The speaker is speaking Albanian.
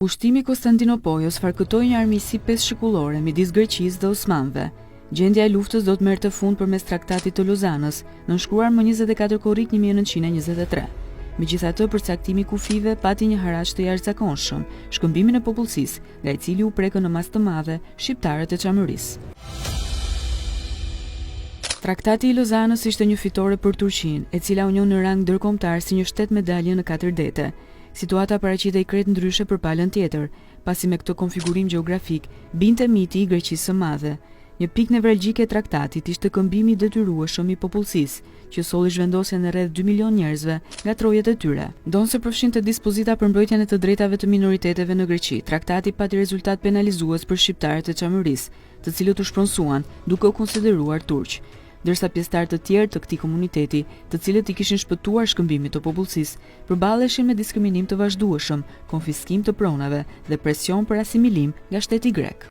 Ushtimi Konstantinopojos farkëtoi një armiqësi pesëshikullore midis Greqisë dhe Osmanëve. Gjendja e luftës do të merrte fund përmes Traktatit të Lozanës, nënshkruar më 24 korrik 1923. Megjithatë, përcaktimi i kufive pati një haraç të jashtëzakonshëm, shkëmbimin e popullsisë, nga i cili u prekën në masë të madhe shqiptarët e Çamurisë. Traktati i Lozanës ishte një fitore për Turqinë, e cila u njoh në rang ndërkombëtar si një shtet me dalje në 4 dete. Situata paraqitej krejt ndryshe për palën tjetër, pasi me këtë konfigurim gjeografik binte miti i Greqisë së Madhe. Një pikë nevralgjike e traktatit ishte këmbimi i detyrueshëm i popullsisë, që solli zhvendosjen e rreth 2 milion njerëzve nga trojet e tyre. Ndonse përfshinte dispozita për mbrojtjen e të drejtave të minoriteteve në Greqi, traktati pati rezultat penalizues për shqiptarët e Çamurisë, të cilët u shpronsuan duke u konsideruar turq. Ndërsa pjesëtarë të tjerë të këtij komuniteti, të cilët i kishin shpëtuar shkëmbimit të popullsisë, përballeshin me diskriminim të vazhdueshëm, konfiskim të pronave dhe presion për asimilim nga shteti grek.